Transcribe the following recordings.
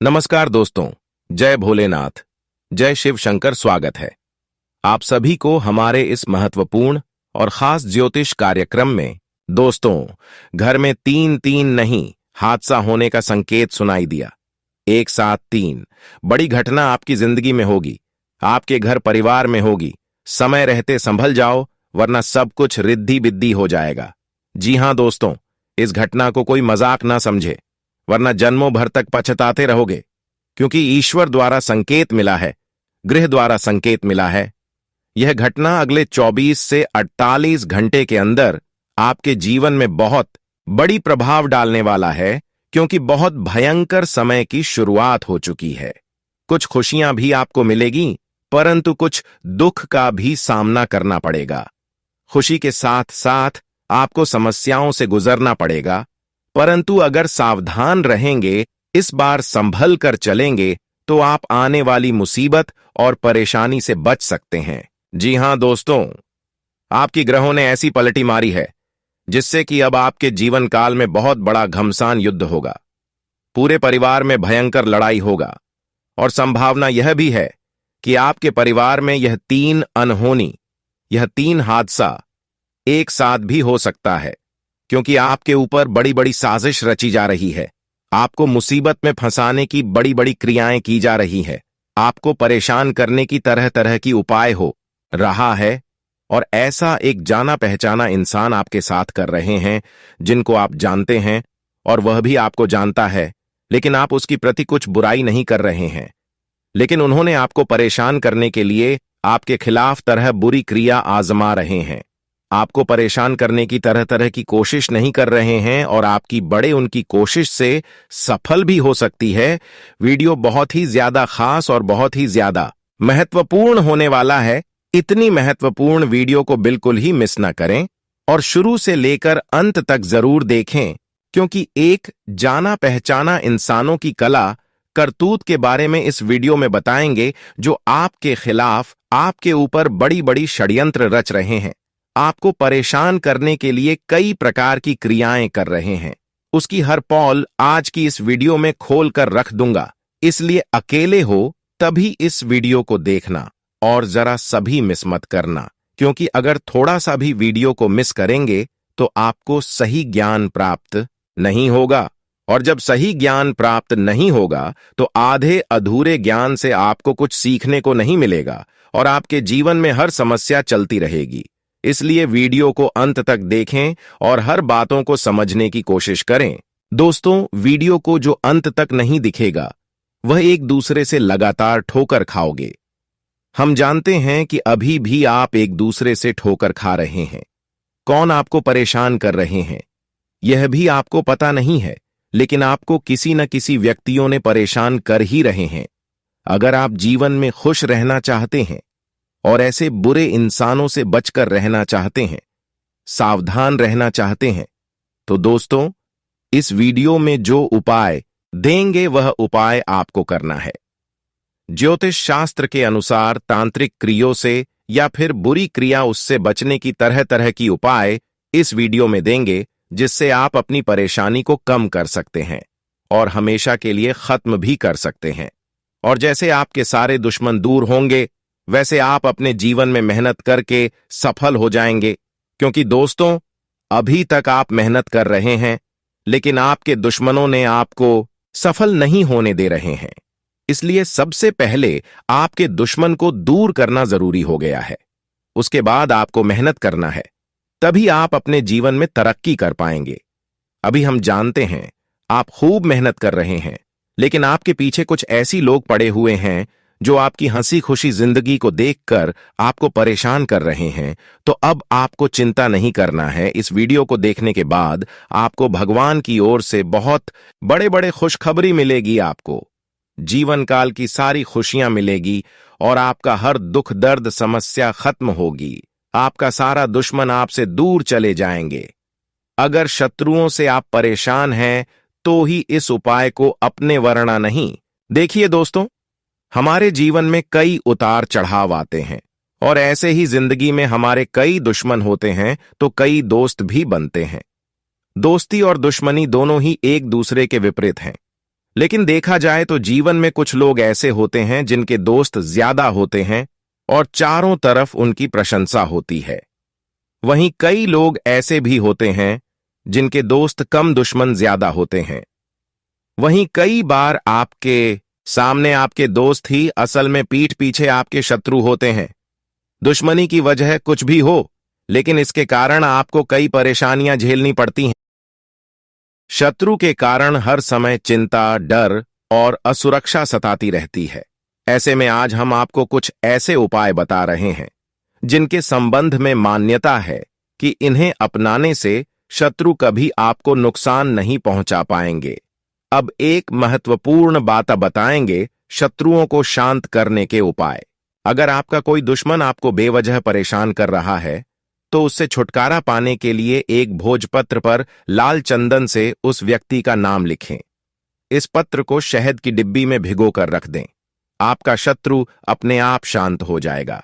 नमस्कार दोस्तों, जय भोलेनाथ, जय शिव शंकर। स्वागत है आप सभी को हमारे इस महत्वपूर्ण और खास ज्योतिष कार्यक्रम में। दोस्तों, घर में तीन तीन नहीं हादसा होने का संकेत सुनाई दिया। एक साथ तीन बड़ी घटना आपकी जिंदगी में होगी, आपके घर परिवार में होगी। समय रहते संभल जाओ, वरना सब कुछ रिद्धी बिद्दी हो जाएगा। जी हां दोस्तों, इस घटना को कोई मजाक ना समझे, वरना जन्मों भर तक पछताते रहोगे। क्योंकि ईश्वर द्वारा संकेत मिला है, गृह द्वारा संकेत मिला है। यह घटना अगले 24 से 48 घंटे के अंदर आपके जीवन में बहुत बड़ी प्रभाव डालने वाला है, क्योंकि बहुत भयंकर समय की शुरुआत हो चुकी है। कुछ खुशियां भी आपको मिलेगी, परंतु कुछ दुख का भी सामना करना पड़ेगा। खुशी के साथ साथ आपको समस्याओं से गुजरना पड़ेगा, परंतु अगर सावधान रहेंगे, इस बार संभल कर चलेंगे, तो आप आने वाली मुसीबत और परेशानी से बच सकते हैं। जी हां दोस्तों, आपकी ग्रहों ने ऐसी पलटी मारी है जिससे कि अब आपके जीवन काल में बहुत बड़ा घमसान युद्ध होगा। पूरे परिवार में भयंकर लड़ाई होगा और संभावना यह भी है कि आपके परिवार में यह तीन हादसा एक साथ भी हो सकता है, क्योंकि आपके ऊपर बड़ी बड़ी साजिश रची जा रही है। आपको मुसीबत में फंसाने की बड़ी बड़ी क्रियाएं की जा रही है। आपको परेशान करने की तरह तरह की उपाय हो रहा है, और ऐसा एक जाना पहचाना इंसान आपके साथ कर रहे हैं जिनको आप जानते हैं और वह भी आपको जानता है, लेकिन आप उसकी प्रति कुछ बुराई नहीं कर रहे हैं। लेकिन उन्होंने आपको परेशान करने के लिए आपके खिलाफ तरह बुरी क्रिया आजमा रहे हैं। आपको परेशान करने की तरह तरह की कोशिश नहीं कर रहे हैं, और आपकी बड़े उनकी कोशिश से सफल भी हो सकती है। वीडियो बहुत ही ज्यादा खास और बहुत ही ज्यादा महत्वपूर्ण होने वाला है। इतनी महत्वपूर्ण वीडियो को बिल्कुल ही मिस ना करें और शुरू से लेकर अंत तक जरूर देखें, क्योंकि एक जाना पहचाना इंसानों की कला करतूत के बारे में इस वीडियो में बताएंगे, जो आपके खिलाफ आपके ऊपर बड़ी बड़ी षड्यंत्र रच रहे हैं, आपको परेशान करने के लिए कई प्रकार की क्रियाएं कर रहे हैं। उसकी हर पॉल आज की इस वीडियो में खोल कर रख दूंगा, इसलिए अकेले हो तभी इस वीडियो को देखना और जरा सभी मिस मत करना, क्योंकि अगर थोड़ा सा भी वीडियो को मिस करेंगे तो आपको सही ज्ञान प्राप्त नहीं होगा, और जब सही ज्ञान प्राप्त नहीं होगा तो आधे अधूरे ज्ञान से आपको कुछ सीखने को नहीं मिलेगा और आपके जीवन में हर समस्या चलती रहेगी। इसलिए वीडियो को अंत तक देखें और हर बातों को समझने की कोशिश करें। दोस्तों, वीडियो को जो अंत तक नहीं दिखेगा, वह एक दूसरे से लगातार ठोकर खाओगे। हम जानते हैं कि अभी भी आप एक दूसरे से ठोकर खा रहे हैं। कौन आपको परेशान कर रहे हैं, यह भी आपको पता नहीं है, लेकिन आपको किसी न किसी व्यक्तियों ने परेशान कर ही रहे हैं। अगर आप जीवन में खुश रहना चाहते हैं और ऐसे बुरे इंसानों से बचकर रहना चाहते हैं, सावधान रहना चाहते हैं, तो दोस्तों, इस वीडियो में जो उपाय देंगे वह उपाय आपको करना है। ज्योतिष शास्त्र के अनुसार तांत्रिक क्रियों से या फिर बुरी क्रिया उससे बचने की तरह तरह की उपाय इस वीडियो में देंगे, जिससे आप अपनी परेशानी को कम कर सकते हैं और हमेशा के लिए खत्म भी कर सकते हैं। और जैसे आपके सारे दुश्मन दूर होंगे, वैसे आप अपने जीवन में मेहनत करके सफल हो जाएंगे। क्योंकि दोस्तों, अभी तक आप मेहनत कर रहे हैं, लेकिन आपके दुश्मनों ने आपको सफल नहीं होने दे रहे हैं। इसलिए सबसे पहले आपके दुश्मन को दूर करना जरूरी हो गया है। उसके बाद आपको मेहनत करना है, तभी आप अपने जीवन में तरक्की कर पाएंगे। अभी हम जानते हैं आप खूब मेहनत कर रहे हैं, लेकिन आपके पीछे कुछ ऐसी लोग पड़े हुए हैं जो आपकी हंसी खुशी जिंदगी को देखकर आपको परेशान कर रहे हैं। तो अब आपको चिंता नहीं करना है। इस वीडियो को देखने के बाद आपको भगवान की ओर से बहुत बड़े बड़े खुशखबरी मिलेगी। आपको जीवन काल की सारी खुशियां मिलेगी और आपका हर दुख दर्द समस्या खत्म होगी। आपका सारा दुश्मन आपसे दूर चले जाएंगे। अगर शत्रुओं से आप परेशान हैं, तो ही इस उपाय को अपने वरना नहीं। देखिए दोस्तों, हमारे जीवन में कई उतार चढ़ाव आते हैं, और ऐसे ही जिंदगी में हमारे कई दुश्मन होते हैं तो कई दोस्त भी बनते हैं। दोस्ती और दुश्मनी दोनों ही एक दूसरे के विपरीत हैं, लेकिन देखा जाए तो जीवन में कुछ लोग ऐसे होते हैं जिनके दोस्त ज्यादा होते हैं और चारों तरफ उनकी प्रशंसा होती है। वहीं कई लोग ऐसे भी होते हैं जिनके दोस्त कम, दुश्मन ज्यादा होते हैं। वहीं कई बार आपके सामने आपके दोस्त ही असल में पीठ पीछे आपके शत्रु होते हैं। दुश्मनी की वजह कुछ भी हो, लेकिन इसके कारण आपको कई परेशानियां झेलनी पड़ती हैं। शत्रु के कारण हर समय चिंता, डर और असुरक्षा सताती रहती है। ऐसे में आज हम आपको कुछ ऐसे उपाय बता रहे हैं जिनके संबंध में मान्यता है कि इन्हें अपनाने से शत्रु कभी आपको नुकसान नहीं पहुंचा पाएंगे। अब एक महत्वपूर्ण बात बताएंगे, शत्रुओं को शांत करने के उपाय। अगर आपका कोई दुश्मन आपको बेवजह परेशान कर रहा है तो उससे छुटकारा पाने के लिए एक भोजपत्र पर लाल चंदन से उस व्यक्ति का नाम लिखें। इस पत्र को शहद की डिब्बी में भिगोकर रख दें। आपका शत्रु अपने आप शांत हो जाएगा।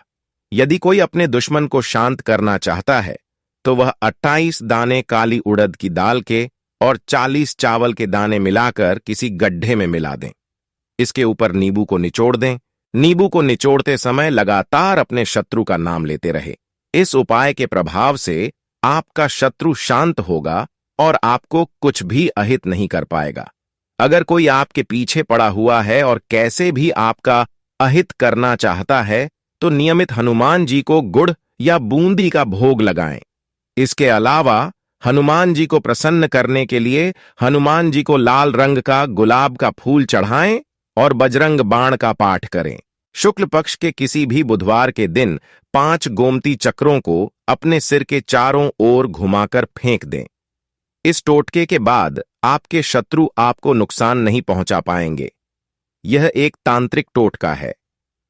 यदि कोई अपने दुश्मन को शांत करना चाहता है तो वह 28 दाने काली उड़द की दाल के और 40 चावल के दाने मिलाकर किसी गड्ढे में मिला दें। इसके ऊपर नींबू को निचोड़ दें। नींबू को निचोड़ते समय लगातार अपने शत्रु का नाम लेते रहे। इस उपाय के प्रभाव से आपका शत्रु शांत होगा और आपको कुछ भी अहित नहीं कर पाएगा। अगर कोई आपके पीछे पड़ा हुआ है और कैसे भी आपका अहित करना चाहता है तो नियमित हनुमान जी को गुड़ या बूंदी का भोग लगाएं। इसके अलावा हनुमान जी को प्रसन्न करने के लिए हनुमान जी को लाल रंग का गुलाब का फूल चढ़ाएं और बजरंग बाण का पाठ करें। शुक्ल पक्ष के किसी भी बुधवार के दिन 5 गोमती चक्रों को अपने सिर के चारों ओर घुमाकर फेंक दें। इस टोटके के बाद आपके शत्रु आपको नुकसान नहीं पहुंचा पाएंगे। यह एक तांत्रिक टोटका है।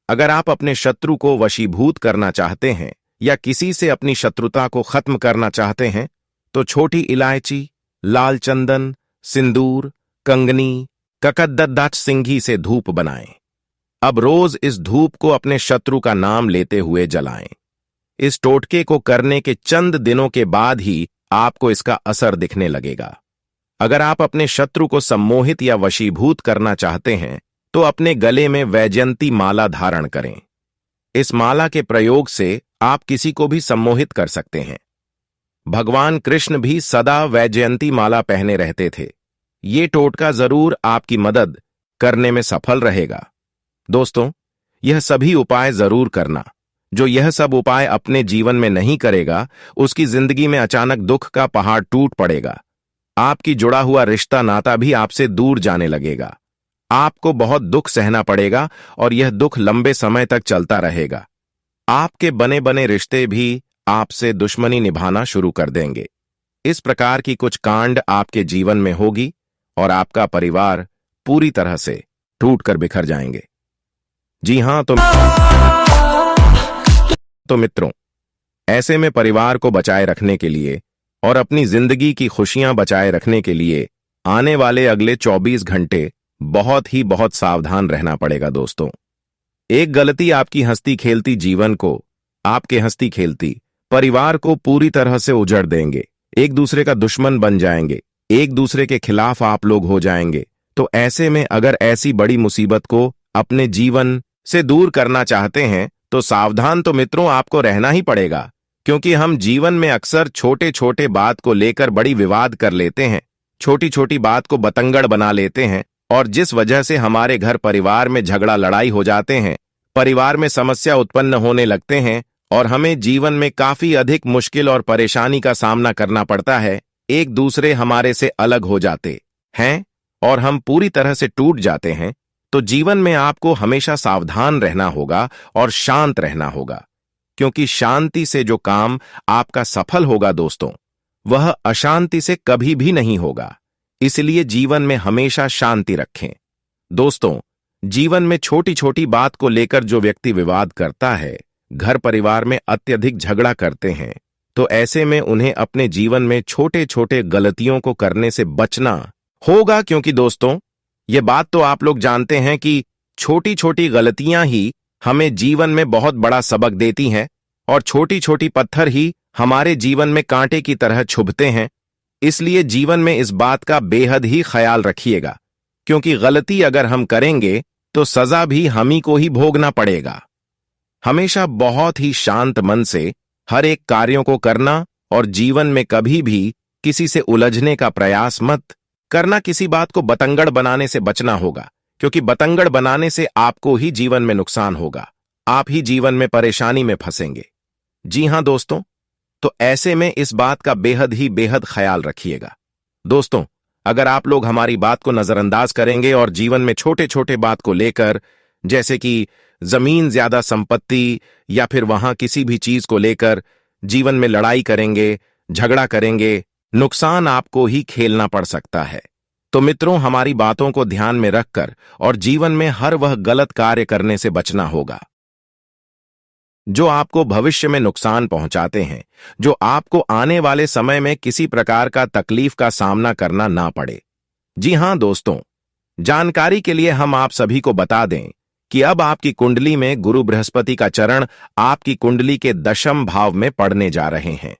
अगर आप अपने शत्रु को वशीभूत करना चाहते हैं या किसी से अपनी शत्रुता को खत्म करना चाहते हैं तो छोटी इलायची, लाल चंदन, सिंदूर, कंगनी, ककद्ददाच सिंघी से धूप बनाएं। अब रोज इस धूप को अपने शत्रु का नाम लेते हुए जलाएं। इस टोटके को करने के चंद दिनों के बाद ही आपको इसका असर दिखने लगेगा। अगर आप अपने शत्रु को सम्मोहित या वशीभूत करना चाहते हैं तो अपने गले में वैजयंती माला धारण करें। इस माला के प्रयोग से आप किसी को भी सम्मोहित कर सकते हैं। भगवान कृष्ण भी सदा वैजयंती माला पहने रहते थे। ये टोटका जरूर आपकी मदद करने में सफल रहेगा। दोस्तों, यह सभी उपाय जरूर करना। जो यह सब उपाय अपने जीवन में नहीं करेगा उसकी जिंदगी में अचानक दुख का पहाड़ टूट पड़ेगा। आपकी जुड़ा हुआ रिश्ता नाता भी आपसे दूर जाने लगेगा। आपको बहुत दुख सहना पड़ेगा और यह दुख लंबे समय तक चलता रहेगा। आपके बने बने रिश्ते भी आपसे दुश्मनी निभाना शुरू कर देंगे। इस प्रकार की कुछ कांड आपके जीवन में होगी और आपका परिवार पूरी तरह से टूटकर बिखर जाएंगे। जी हां, तो मित्रों, ऐसे में परिवार को बचाए रखने के लिए और अपनी जिंदगी की खुशियां बचाए रखने के लिए आने वाले अगले 24 घंटे बहुत सावधान रहना पड़ेगा। दोस्तों, एक गलती आपकी हंसती खेलती जीवन को, आपके हंसती खेलती परिवार को पूरी तरह से उजड़ देंगे। एक दूसरे का दुश्मन बन जाएंगे, एक दूसरे के खिलाफ आप लोग हो जाएंगे। तो ऐसे में अगर ऐसी बड़ी मुसीबत को अपने जीवन से दूर करना चाहते हैं तो सावधान तो मित्रों आपको रहना ही पड़ेगा, क्योंकि हम जीवन में अक्सर छोटे छोटे बात को लेकर बड़ी विवाद कर लेते हैं, छोटी छोटी बात को बतंगड़ बना लेते हैं और जिस वजह से हमारे घर परिवार में झगड़ा लड़ाई हो जाते हैं, परिवार में समस्या उत्पन्न होने लगते हैं और हमें जीवन में काफी अधिक मुश्किल और परेशानी का सामना करना पड़ता है। एक दूसरे हमारे से अलग हो जाते हैं और हम पूरी तरह से टूट जाते हैं। तो जीवन में आपको हमेशा सावधान रहना होगा और शांत रहना होगा, क्योंकि शांति से जो काम आपका सफल होगा दोस्तों, वह अशांति से कभी भी नहीं होगा। इसलिए जीवन में हमेशा शांति रखें। दोस्तों, जीवन में छोटी छोटी बात को लेकर जो व्यक्ति विवाद करता है, घर परिवार में अत्यधिक झगड़ा करते हैं, तो ऐसे में उन्हें अपने जीवन में छोटे छोटे गलतियों को करने से बचना होगा, क्योंकि दोस्तों, ये बात तो आप लोग जानते हैं कि छोटी छोटी गलतियां ही हमें जीवन में बहुत बड़ा सबक देती हैं और छोटी छोटी पत्थर ही हमारे जीवन में कांटे की तरह छुभते हैं। इसलिए जीवन में इस बात का बेहद ही ख्याल रखिएगा क्योंकि गलती अगर हम करेंगे तो सजा भी हम ही को ही भोगना पड़ेगा। हमेशा बहुत ही शांत मन से हर एक कार्यों को करना और जीवन में कभी भी किसी से उलझने का प्रयास मत करना। किसी बात को बतंगड़ बनाने से बचना होगा, क्योंकि बतंगड़ बनाने से आपको ही जीवन में नुकसान होगा, आप ही जीवन में परेशानी में फंसेंगे। जी हां दोस्तों, तो ऐसे में इस बात का बेहद ही बेहद ख्याल रखिएगा। दोस्तों, अगर आप लोग हमारी बात को नजरअंदाज करेंगे और जीवन में छोटे छोटे बात को लेकर, जैसे कि जमीन ज्यादा संपत्ति या फिर वहां किसी भी चीज को लेकर जीवन में लड़ाई करेंगे, झगड़ा करेंगे, नुकसान आपको ही खेलना पड़ सकता है। तो मित्रों, हमारी बातों को ध्यान में रखकर और जीवन में हर वह गलत कार्य करने से बचना होगा जो आपको भविष्य में नुकसान पहुंचाते हैं, जो आपको आने वाले समय में किसी प्रकार का तकलीफ का सामना करना ना पड़े। जी हां दोस्तों, जानकारी के लिए हम आप सभी को बता दें कि अब आपकी कुंडली में गुरु बृहस्पति का चरण आपकी कुंडली के दशम भाव में पड़ने जा रहे हैं,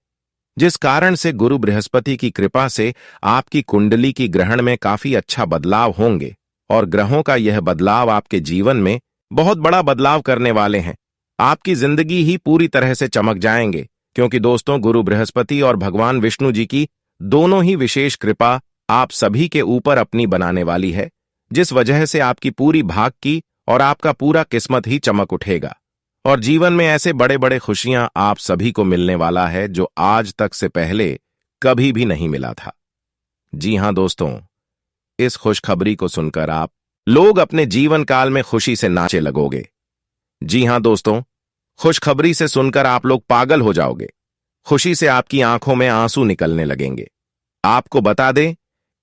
जिस कारण से गुरु बृहस्पति की कृपा से आपकी कुंडली की ग्रहण में काफी अच्छा बदलाव होंगे और ग्रहों का यह बदलाव आपके जीवन में बहुत बड़ा बदलाव करने वाले हैं। आपकी जिंदगी ही पूरी तरह से चमक जाएंगे, क्योंकि दोस्तों गुरु बृहस्पति और भगवान विष्णु जी की दोनों ही विशेष कृपा आप सभी के ऊपर अपनी बनाने वाली है, जिस वजह से आपकी पूरी भाग की और आपका पूरा किस्मत ही चमक उठेगा और जीवन में ऐसे बड़े बड़े खुशियां आप सभी को मिलने वाला है जो आज तक से पहले कभी भी नहीं मिला था। जी हां दोस्तों, इस खुशखबरी को सुनकर आप लोग अपने जीवन काल में खुशी से नाचे लगोगे। जी हां दोस्तों, खुशखबरी से सुनकर आप लोग पागल हो जाओगे। खुशी से आपकी आंखों में आंसू निकलने लगेंगे। आपको बता दें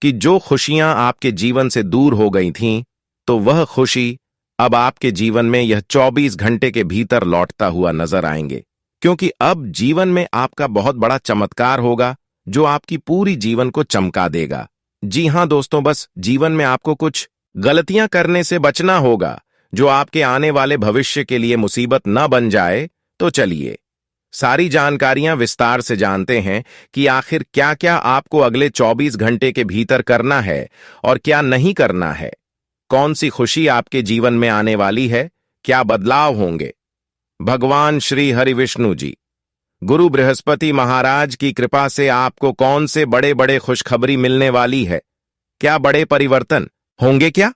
कि जो खुशियां आपके जीवन से दूर हो गई थीं, तो वह खुशी अब आपके जीवन में यह 24 घंटे के भीतर लौटता हुआ नजर आएंगे, क्योंकि अब जीवन में आपका बहुत बड़ा चमत्कार होगा जो आपकी पूरी जीवन को चमका देगा। जी हां दोस्तों, बस जीवन में आपको कुछ गलतियां करने से बचना होगा जो आपके आने वाले भविष्य के लिए मुसीबत न बन जाए। तो चलिए सारी जानकारियां विस्तार से जानते हैं कि आखिर क्या क्या आपको अगले 24 घंटे के भीतर करना है और क्या नहीं करना है। कौन सी खुशी आपके जीवन में आने वाली है, क्या बदलाव होंगे। भगवान श्री हरि विष्णु जी, गुरु बृहस्पति महाराज की कृपा से आपको कौन से बड़े बड़े खुशखबरी मिलने वाली है, क्या बड़े परिवर्तन होंगे, क्या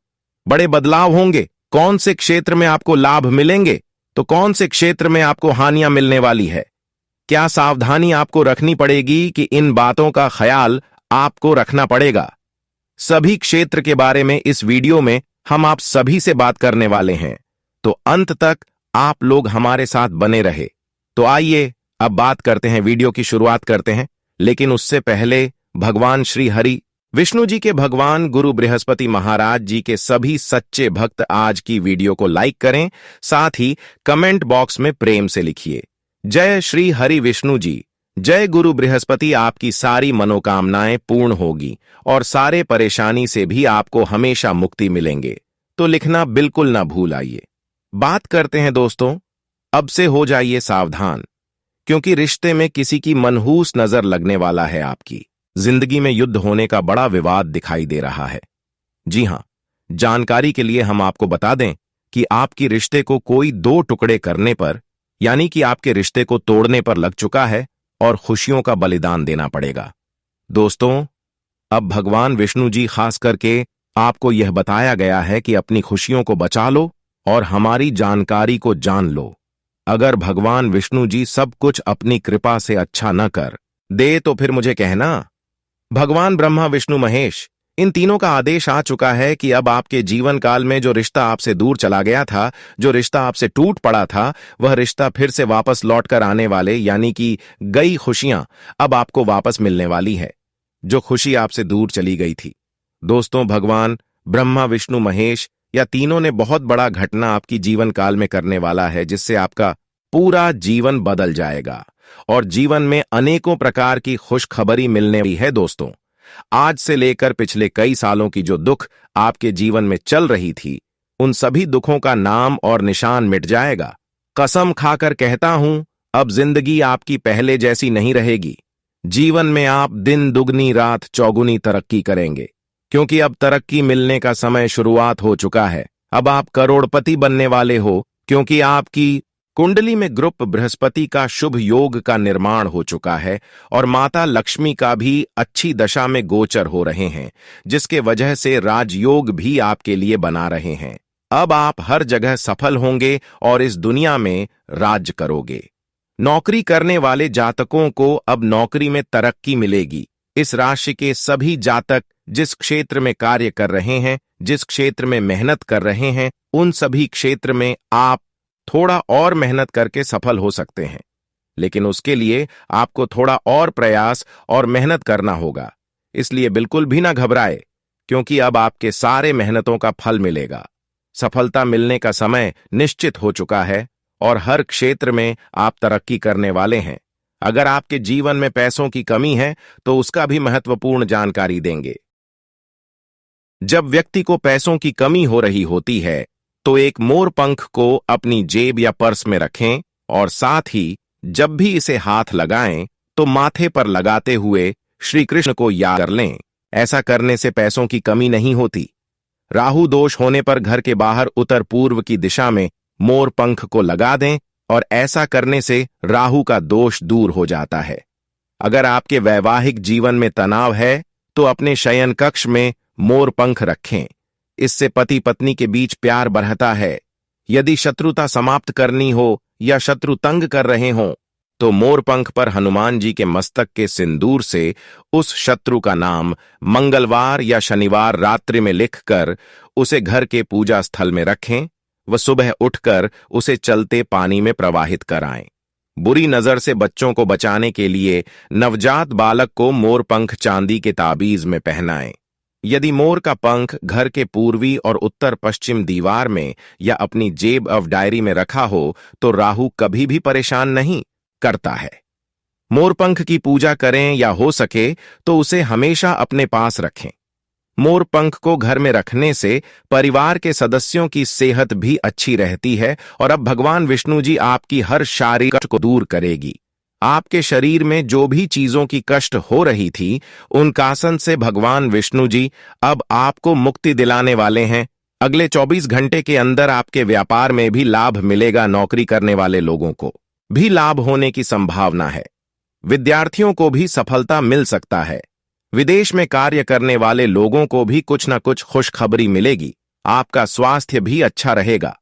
बड़े बदलाव होंगे, कौन से क्षेत्र में आपको लाभ मिलेंगे तो कौन से क्षेत्र में आपको हानियां मिलने वाली है, क्या सावधानी आपको रखनी पड़ेगी कि इन बातों का ख्याल आपको रखना पड़ेगा। सभी क्षेत्र के बारे में इस वीडियो में हम आप सभी से बात करने वाले हैं, तो अंत तक आप लोग हमारे साथ बने रहे। तो आइए अब बात करते हैं, वीडियो की शुरुआत करते हैं। लेकिन उससे पहले भगवान श्री हरि विष्णु जी के भगवान गुरु बृहस्पति महाराज जी के सभी सच्चे भक्त आज की वीडियो को लाइक करें, साथ ही कमेंट बॉक्स में प्रेम से लिखिए, जय श्री हरि विष्णु जी, जय गुरु बृहस्पति। आपकी सारी मनोकामनाएं पूर्ण होगी और सारे परेशानी से भी आपको हमेशा मुक्ति मिलेंगे। तो लिखना बिल्कुल ना भूल आइए। बात करते हैं दोस्तों, अब से हो जाइए सावधान, क्योंकि रिश्ते में किसी की मनहूस नजर लगने वाला है। आपकी जिंदगी में युद्ध होने का बड़ा विवाद दिखाई दे रहा है। जी हां, जानकारी के लिए हम आपको बता दें कि आपकी रिश्ते को कोई 2 टुकड़े करने पर, यानी कि आपके रिश्ते को तोड़ने पर लग चुका है और खुशियों का बलिदान देना पड़ेगा। दोस्तों, अब भगवान विष्णु जी खास करके आपको यह बताया गया है कि अपनी खुशियों को बचा लो और हमारी जानकारी को जान लो। अगर भगवान विष्णु जी सब कुछ अपनी कृपा से अच्छा न कर दे तो फिर मुझे कहना। भगवान ब्रह्मा विष्णु महेश, इन तीनों का आदेश आ चुका है कि अब आपके जीवन काल में जो रिश्ता आपसे दूर चला गया था, जो रिश्ता आपसे टूट पड़ा था, वह रिश्ता फिर से वापस लौट कर आने वाले, यानी कि गई खुशियां अब आपको वापस मिलने वाली है, जो खुशी आपसे दूर चली गई थी। दोस्तों, भगवान ब्रह्मा विष्णु महेश या तीनों ने बहुत बड़ा घटना आपकी जीवन काल में करने वाला है, जिससे आपका पूरा जीवन बदल जाएगा और जीवन में अनेकों प्रकार की खुशखबरी मिलने वाली है। दोस्तों, आज से लेकर पिछले कई सालों की जो दुख आपके जीवन में चल रही थी, उन सभी दुखों का नाम और निशान मिट जाएगा। कसम खाकर कहता हूं, अब जिंदगी आपकी पहले जैसी नहीं रहेगी। जीवन में आप दिन दुगनी रात चौगुनी तरक्की करेंगे। क्योंकि अब तरक्की मिलने का समय शुरुआत हो चुका है। अब आप करोड़पति बनने वाले हो, क्योंकि आपकी कुंडली में ग्रुप बृहस्पति का शुभ योग का निर्माण हो चुका है और माता लक्ष्मी का भी अच्छी दशा में गोचर हो रहे हैं, जिसके वजह से राजयोग भी आपके लिए बना रहे हैं। अब आप हर जगह सफल होंगे और इस दुनिया में राज करोगे। नौकरी करने वाले जातकों को अब नौकरी में तरक्की मिलेगी। इस राशि के सभी जातक जिस क्षेत्र में कार्य कर रहे हैं, जिस क्षेत्र में मेहनत कर रहे हैं, उन सभी क्षेत्र में आप थोड़ा और मेहनत करके सफल हो सकते हैं, लेकिन उसके लिए आपको थोड़ा और प्रयास और मेहनत करना होगा। इसलिए बिल्कुल भी ना घबराए, क्योंकि अब आपके सारे मेहनतों का फल मिलेगा। सफलता मिलने का समय निश्चित हो चुका है और हर क्षेत्र में आप तरक्की करने वाले हैं। अगर आपके जीवन में पैसों की कमी है तो उसका भी महत्वपूर्ण जानकारी देंगे। जब व्यक्ति को पैसों की कमी हो रही होती है तो एक मोर पंख को अपनी जेब या पर्स में रखें और साथ ही जब भी इसे हाथ लगाएं तो माथे पर लगाते हुए श्री कृष्ण को याद कर लें। ऐसा करने से पैसों की कमी नहीं होती। राहु दोष होने पर घर के बाहर उत्तर पूर्व की दिशा में मोर पंख को लगा दें और ऐसा करने से राहु का दोष दूर हो जाता है। अगर आपके वैवाहिक जीवन में तनाव है तो अपने शयन कक्ष में मोर पंख रखें। इससे पति पत्नी के बीच प्यार बढ़ता है। यदि शत्रुता समाप्त करनी हो या शत्रु तंग कर रहे हों तो मोर पंख पर हनुमान जी के मस्तक के सिंदूर से उस शत्रु का नाम मंगलवार या शनिवार रात्रि में लिखकर उसे घर के पूजा स्थल में रखें व सुबह उठकर उसे चलते पानी में प्रवाहित कराएं। बुरी नजर से बच्चों को बचाने के लिए नवजात बालक को मोर पंख चांदी के ताबीज में पहनाएं। यदि मोर का पंख घर के पूर्वी और उत्तर पश्चिम दीवार में या अपनी जेब ऑफ डायरी में रखा हो तो राहु कभी भी परेशान नहीं करता है। मोरपंख की पूजा करें या हो सके तो उसे हमेशा अपने पास रखें। मोरपंख को घर में रखने से परिवार के सदस्यों की सेहत भी अच्छी रहती है और अब भगवान विष्णु जी आपकी हर शारीरिक कष्ट को दूर करेगी। आपके शरीर में जो भी चीजों की कष्ट हो रही थी उन कासन से भगवान विष्णु जी अब आपको मुक्ति दिलाने वाले हैं। अगले 24 घंटे के अंदर आपके व्यापार में भी लाभ मिलेगा। नौकरी करने वाले लोगों को भी लाभ होने की संभावना है। विद्यार्थियों को भी सफलता मिल सकता है। विदेश में कार्य करने वाले लोगों को भी कुछ न कुछ खुशखबरी मिलेगी। आपका स्वास्थ्य भी अच्छा रहेगा।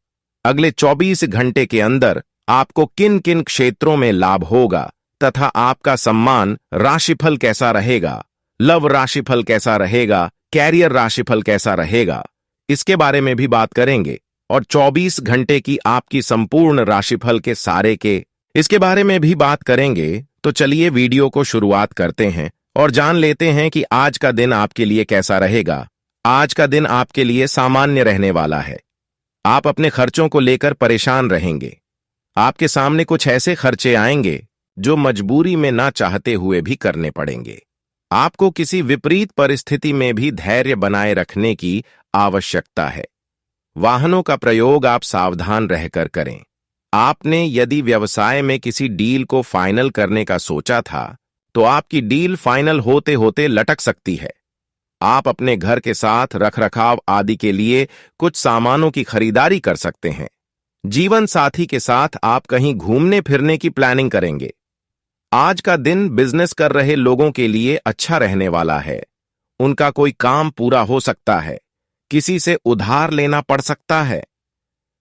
अगले 24 घंटे के अंदर आपको किन किन क्षेत्रों में लाभ होगा तथा आपका सम्मान राशिफल कैसा रहेगा, लव राशिफल कैसा रहेगा, कैरियर राशिफल कैसा रहेगा, इसके बारे में भी बात करेंगे। और 24 घंटे की आपकी संपूर्ण राशिफल के सारे के इसके बारे में भी बात करेंगे। तो चलिए वीडियो को शुरुआत करते हैं और जान लेते हैं कि आज का दिन आपके लिए कैसा रहेगा। आज का दिन आपके लिए सामान्य रहने वाला है। आप अपने खर्चों को लेकर परेशान रहेंगे। आपके सामने कुछ ऐसे खर्चे आएंगे जो मजबूरी में ना चाहते हुए भी करने पड़ेंगे। आपको किसी विपरीत परिस्थिति में भी धैर्य बनाए रखने की आवश्यकता है। वाहनों का प्रयोग आप सावधान रहकर करें। आपने यदि व्यवसाय में किसी डील को फाइनल करने का सोचा था तो आपकी डील फाइनल होते होते लटक सकती है। आप अपने घर के साथ रखरखाव आदि के लिए कुछ सामानों की खरीदारी कर सकते हैं। जीवन साथी के साथ आप कहीं घूमने फिरने की प्लानिंग करेंगे। आज का दिन बिजनेस कर रहे लोगों के लिए अच्छा रहने वाला है। उनका कोई काम पूरा हो सकता है। किसी से उधार लेना पड़ सकता है।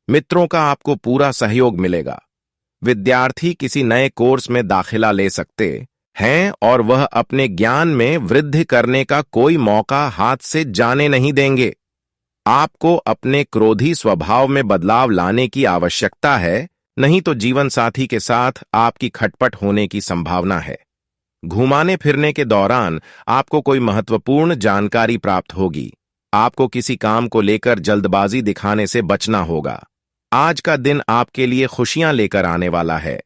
मित्रों का आपको पूरा सहयोग मिलेगा। विद्यार्थी किसी नए कोर्स में दाखिला ले सकते हैं और वह अपने ज्ञान में वृद्धि करने का कोई मौका हाथ से जाने नहीं देंगे। आपको अपने क्रोधी स्वभाव में बदलाव लाने की आवश्यकता है, नहीं तो जीवन साथी के साथ आपकी खटपट होने की संभावना है। घुमाने फिरने के दौरान आपको कोई महत्वपूर्ण जानकारी प्राप्त होगी। आपको किसी काम को लेकर जल्दबाजी दिखाने से बचना होगा। आज का दिन आपके लिए खुशियां लेकर आने वाला है।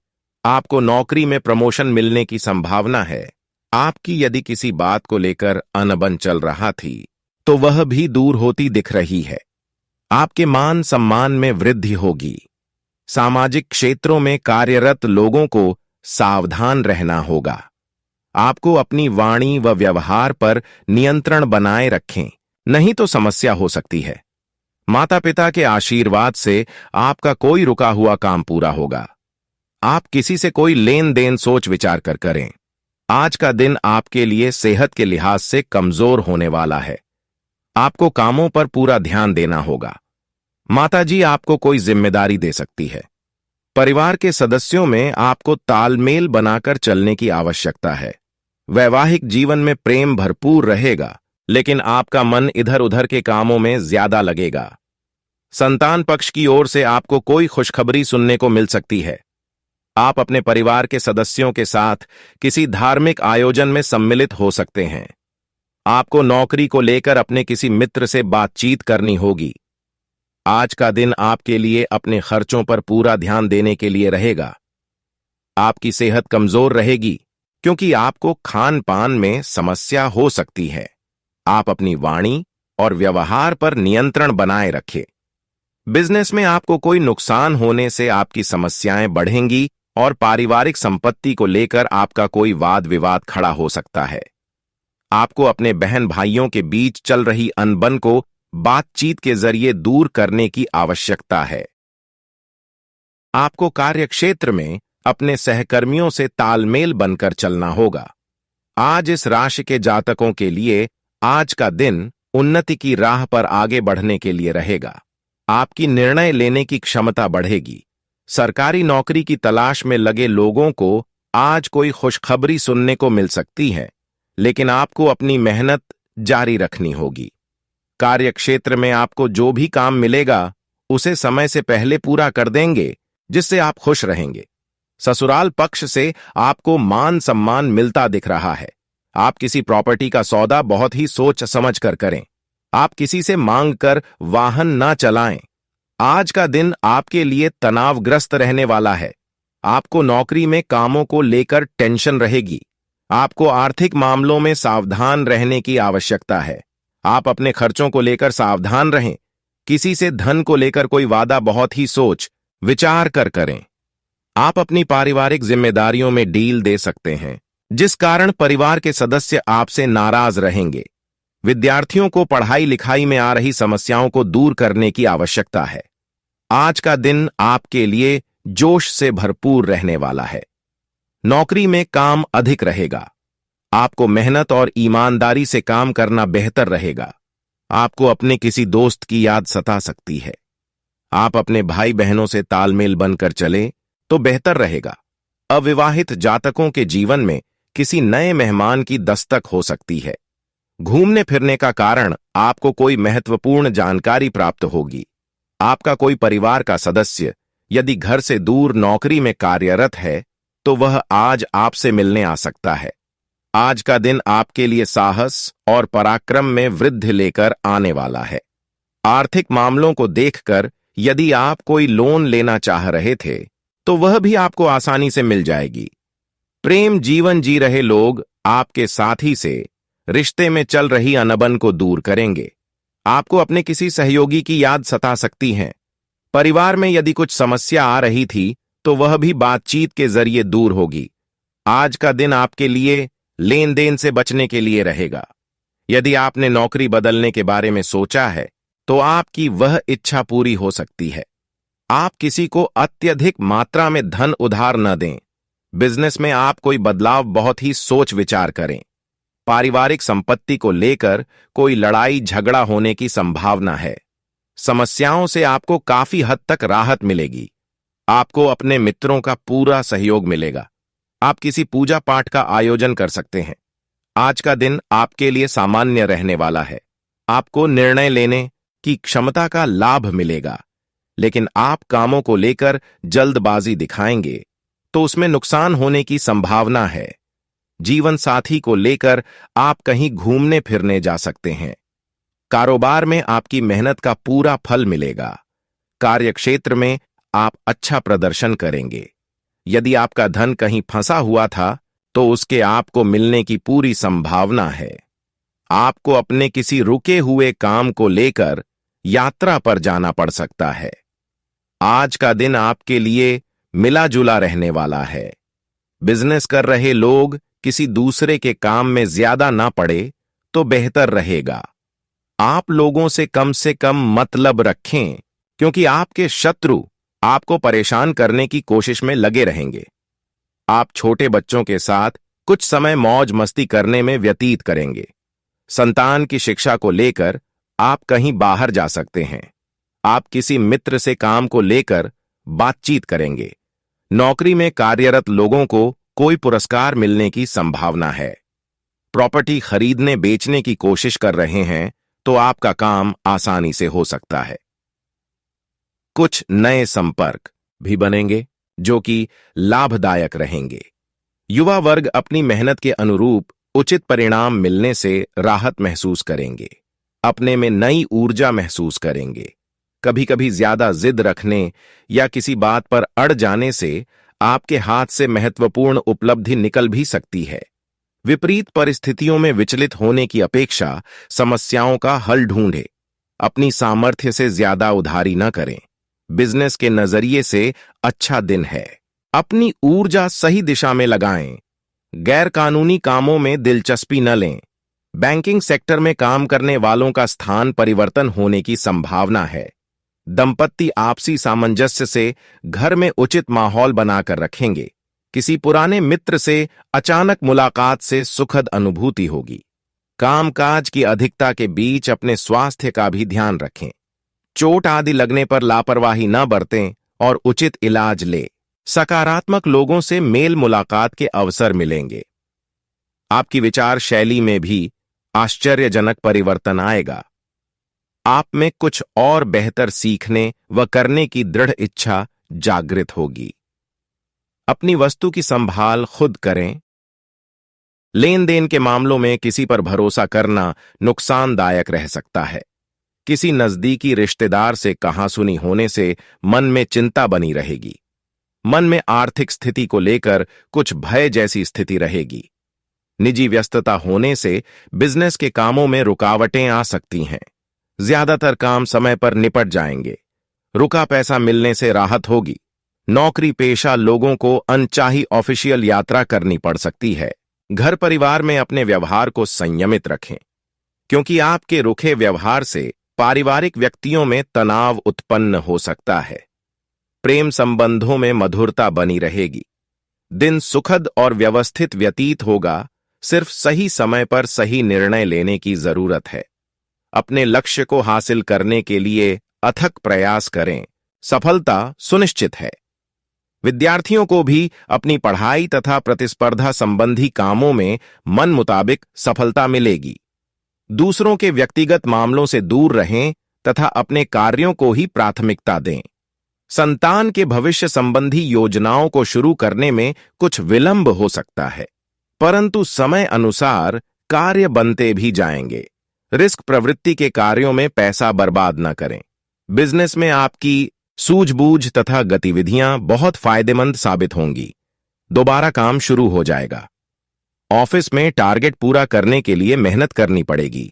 आपको नौकरी में प्रमोशन मिलने की संभावना है। आपकी यदि किसी बात को लेकर अनबन चल रहा थी तो वह भी दूर होती दिख रही है। आपके मान सम्मान में वृद्धि होगी। सामाजिक क्षेत्रों में कार्यरत लोगों को सावधान रहना होगा। आपको अपनी वाणी व व्यवहार पर नियंत्रण बनाए रखें। नहीं तो समस्या हो सकती है। माता पिता के आशीर्वाद से आपका कोई रुका हुआ काम पूरा होगा। आप किसी से कोई लेन देन सोच विचार कर करें। आज का दिन आपके लिए सेहत के लिहाज से कमजोर होने वाला है। आपको कामों पर पूरा ध्यान देना होगा। माताजी आपको कोई जिम्मेदारी दे सकती है। परिवार के सदस्यों में आपको तालमेल बनाकर चलने की आवश्यकता है। वैवाहिक जीवन में प्रेम भरपूर रहेगा, लेकिन आपका मन इधर उधर के कामों में ज्यादा लगेगा। संतान पक्ष की ओर से आपको कोई खुशखबरी सुनने को मिल सकती है। आप अपने परिवार के सदस्यों के साथ किसी धार्मिक आयोजन में सम्मिलित हो सकते हैं। आपको नौकरी को लेकर अपने किसी मित्र से बातचीत करनी होगी। आज का दिन आपके लिए अपने खर्चों पर पूरा ध्यान देने के लिए रहेगा। आपकी सेहत कमजोर रहेगी क्योंकि आपको खान पान में समस्या हो सकती है। आप अपनी वाणी और व्यवहार पर नियंत्रण बनाए रखें। बिजनेस में आपको कोई नुकसान होने से आपकी समस्याएं बढ़ेंगी और पारिवारिक संपत्ति को लेकर आपका कोई वाद विवाद खड़ा हो सकता है। आपको अपने बहन भाइयों के बीच चल रही अनबन को बातचीत के जरिए दूर करने की आवश्यकता है। आपको कार्यक्षेत्र में अपने सहकर्मियों से तालमेल बनकर चलना होगा। आज इस राशि के जातकों के लिए आज का दिन उन्नति की राह पर आगे बढ़ने के लिए रहेगा। आपकी निर्णय लेने की क्षमता बढ़ेगी। सरकारी नौकरी की तलाश में लगे लोगों को आज कोई खुशखबरी सुनने को मिल सकती है, लेकिन आपको अपनी मेहनत जारी रखनी होगी। कार्यक्षेत्र में आपको जो भी काम मिलेगा उसे समय से पहले पूरा कर देंगे, जिससे आप खुश रहेंगे। ससुराल पक्ष से आपको मान सम्मान मिलता दिख रहा है। आप किसी प्रॉपर्टी का सौदा बहुत ही सोच समझ कर करें। आप किसी से मांग कर वाहन ना चलाएं। आज का दिन आपके लिए तनावग्रस्त रहने वाला है। आपको नौकरी में कामों को लेकर टेंशन रहेगी। आपको आर्थिक मामलों में सावधान रहने की आवश्यकता है। आप अपने खर्चों को लेकर सावधान रहें। किसी से धन को लेकर कोई वादा बहुत ही सोच विचार कर करें। आप अपनी पारिवारिक जिम्मेदारियों में डील दे सकते हैं, जिस कारण परिवार के सदस्य आपसे नाराज रहेंगे। विद्यार्थियों को पढ़ाई लिखाई में आ रही समस्याओं को दूर करने की आवश्यकता है। आज का दिन आपके लिए जोश से भरपूर रहने वाला है। नौकरी में काम अधिक रहेगा। आपको मेहनत और ईमानदारी से काम करना बेहतर रहेगा। आपको अपने किसी दोस्त की याद सता सकती है। आप अपने भाई बहनों से तालमेल बनकर चले तो बेहतर रहेगा। अविवाहित जातकों के जीवन में किसी नए मेहमान की दस्तक हो सकती है। घूमने फिरने का कारण आपको कोई महत्वपूर्ण जानकारी प्राप्त होगी। आपका कोई परिवार का सदस्य यदि घर से दूर नौकरी में कार्यरत है तो वह आज आपसे मिलने आ सकता है। आज का दिन आपके लिए साहस और पराक्रम में वृद्धि लेकर आने वाला है। आर्थिक मामलों को देखकर यदि आप कोई लोन लेना चाह रहे थे तो वह भी आपको आसानी से मिल जाएगी। प्रेम जीवन जी रहे लोग आपके साथी से रिश्ते में चल रही अनबन को दूर करेंगे। आपको अपने किसी सहयोगी की याद सता सकती है। परिवार में यदि कुछ समस्या आ रही थी तो वह भी बातचीत के जरिए दूर होगी। आज का दिन आपके लिए लेन देन से बचने के लिए रहेगा। यदि आपने नौकरी बदलने के बारे में सोचा है तो आपकी वह इच्छा पूरी हो सकती है। आप किसी को अत्यधिक मात्रा में धन उधार न दें। बिजनेस में आप कोई बदलाव बहुत ही सोच विचार करें। पारिवारिक संपत्ति को लेकर कोई लड़ाई झगड़ा होने की संभावना है। समस्याओं से आपको काफी हद तक राहत मिलेगी। आपको अपने मित्रों का पूरा सहयोग मिलेगा। आप किसी पूजा पाठ का आयोजन कर सकते हैं। आज का दिन आपके लिए सामान्य रहने वाला है। आपको निर्णय लेने की क्षमता का लाभ मिलेगा, लेकिन आप कामों को लेकर जल्दबाजी दिखाएंगे तो उसमें नुकसान होने की संभावना है। जीवन साथी को लेकर आप कहीं घूमने फिरने जा सकते हैं। कारोबार में आपकी मेहनत का पूरा फल मिलेगा। कार्यक्षेत्र में आप अच्छा प्रदर्शन करेंगे। यदि आपका धन कहीं फंसा हुआ था तो उसके आपको मिलने की पूरी संभावना है। आपको अपने किसी रुके हुए काम को लेकर यात्रा पर जाना पड़ सकता है। आज का दिन आपके लिए मिला जुला रहने वाला है। बिजनेस कर रहे लोग किसी दूसरे के काम में ज्यादा ना पड़े तो बेहतर रहेगा। आप लोगों से कम मतलब रखें, क्योंकि आपके शत्रु आपको परेशान करने की कोशिश में लगे रहेंगे। आप छोटे बच्चों के साथ कुछ समय मौज मस्ती करने में व्यतीत करेंगे। संतान की शिक्षा को लेकर आप कहीं बाहर जा सकते हैं। आप किसी मित्र से काम को लेकर बातचीत करेंगे। नौकरी में कार्यरत लोगों को कोई पुरस्कार मिलने की संभावना है। प्रॉपर्टी खरीदने बेचने की कोशिश कर रहे हैं तो आपका काम आसानी से हो सकता है। कुछ नए संपर्क भी बनेंगे जो कि लाभदायक रहेंगे। युवा वर्ग अपनी मेहनत के अनुरूप उचित परिणाम मिलने से राहत महसूस करेंगे। अपने में नई ऊर्जा महसूस करेंगे। कभी कभी ज्यादा जिद रखने या किसी बात पर अड़ जाने से आपके हाथ से महत्वपूर्ण उपलब्धि निकल भी सकती है। विपरीत परिस्थितियों में विचलित होने की अपेक्षा समस्याओं का हल ढूंढें। अपनी सामर्थ्य से ज्यादा उधारी न करें। बिजनेस के नजरिए से अच्छा दिन है। अपनी ऊर्जा सही दिशा में लगाएं। गैर कानूनी कामों में दिलचस्पी न लें। बैंकिंग सेक्टर में काम करने वालों का स्थान परिवर्तन होने की संभावना है। दंपत्ति आपसी सामंजस्य से घर में उचित माहौल बनाकर रखेंगे। किसी पुराने मित्र से अचानक मुलाकात से सुखद अनुभूति होगी। कामकाज की अधिकता के बीच अपने स्वास्थ्य का भी ध्यान रखें। चोट आदि लगने पर लापरवाही न बरतें और उचित इलाज लें। सकारात्मक लोगों से मेल मुलाकात के अवसर मिलेंगे। आपकी विचार शैली में भी आश्चर्यजनक परिवर्तन आएगा। आप में कुछ और बेहतर सीखने व करने की दृढ़ इच्छा जागृत होगी। अपनी वस्तु की संभाल खुद करें। लेन देन के मामलों में किसी पर भरोसा करना नुकसानदायक रह सकता है। किसी नजदीकी रिश्तेदार से कहासुनी होने से मन में चिंता बनी रहेगी। मन में आर्थिक स्थिति को लेकर कुछ भय जैसी स्थिति रहेगी। निजी व्यस्तता होने से बिजनेस के कामों में रुकावटें आ सकती हैं। ज्यादातर काम समय पर निपट जाएंगे। रुका पैसा मिलने से राहत होगी। नौकरी पेशा लोगों को अनचाही ऑफिशियल यात्रा करनी पड़ सकती है। घर परिवार में अपने व्यवहार को संयमित रखें, क्योंकि आपके रुखे व्यवहार से पारिवारिक व्यक्तियों में तनाव उत्पन्न हो सकता है। प्रेम संबंधों में मधुरता बनी रहेगी। दिन सुखद और व्यवस्थित व्यतीत होगा। सिर्फ सही समय पर सही निर्णय लेने की जरूरत है। अपने लक्ष्य को हासिल करने के लिए अथक प्रयास करें। सफलता सुनिश्चित है। विद्यार्थियों को भी अपनी पढ़ाई तथा प्रतिस्पर्धा संबंधी कामों में मन मुताबिक सफलता मिलेगी। दूसरों के व्यक्तिगत मामलों से दूर रहें तथा अपने कार्यों को ही प्राथमिकता दें। संतान के भविष्य संबंधी योजनाओं को शुरू करने में कुछ विलंब हो सकता है, परंतु समय अनुसार कार्य बनते भी जाएंगे। रिस्क प्रवृत्ति के कार्यों में पैसा बर्बाद न करें। बिजनेस में आपकी सूझबूझ तथा गतिविधियां बहुत फायदेमंद साबित होंगी। दोबारा काम शुरू हो जाएगा। ऑफिस में टारगेट पूरा करने के लिए मेहनत करनी पड़ेगी।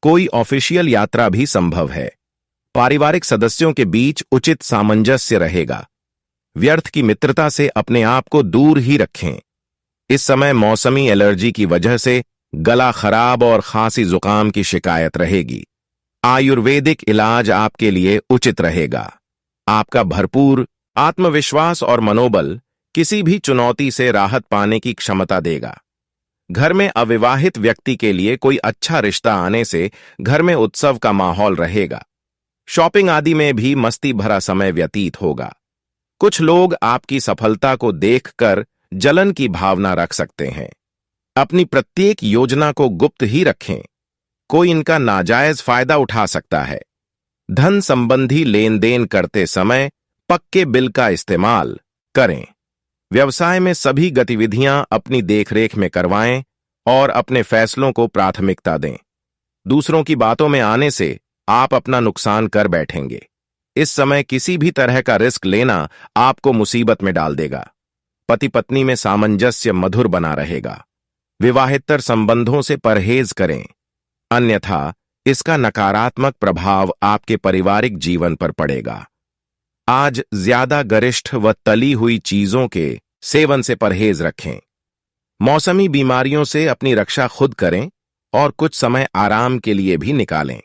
कोई ऑफिशियल यात्रा भी संभव है। पारिवारिक सदस्यों के बीच उचित सामंजस्य रहेगा। व्यर्थ की मित्रता से अपने आप को दूर ही रखें। इस समय मौसमी एलर्जी की वजह से गला खराब और खांसी जुकाम की शिकायत रहेगी। आयुर्वेदिक इलाज आपके लिए उचित रहेगा। आपका भरपूर आत्मविश्वास और मनोबल किसी भी चुनौती से राहत पाने की क्षमता देगा। घर में अविवाहित व्यक्ति के लिए कोई अच्छा रिश्ता आने से घर में उत्सव का माहौल रहेगा। शॉपिंग आदि में भी मस्ती भरा समय व्यतीत होगा। कुछ लोग आपकी सफलता को देखकर जलन की भावना रख सकते हैं। अपनी प्रत्येक योजना को गुप्त ही रखें। कोई इनका नाजायज फायदा उठा सकता है। धन संबंधी लेन देन करते समय पक्के बिल का इस्तेमाल करें। व्यवसाय में सभी गतिविधियां अपनी देखरेख में करवाएं और अपने फैसलों को प्राथमिकता दें। दूसरों की बातों में आने से आप अपना नुकसान कर बैठेंगे। इस समय किसी भी तरह का रिस्क लेना आपको मुसीबत में डाल देगा। पति पत्नी में सामंजस्य मधुर बना रहेगा। विवाहेतर संबंधों से परहेज करें, अन्यथा इसका नकारात्मक प्रभाव आपके पारिवारिक जीवन पर पड़ेगा। आज ज्यादा गरिष्ठ व तली हुई चीजों के सेवन से परहेज रखें। मौसमी बीमारियों से अपनी रक्षा खुद करें और कुछ समय आराम के लिए भी निकालें।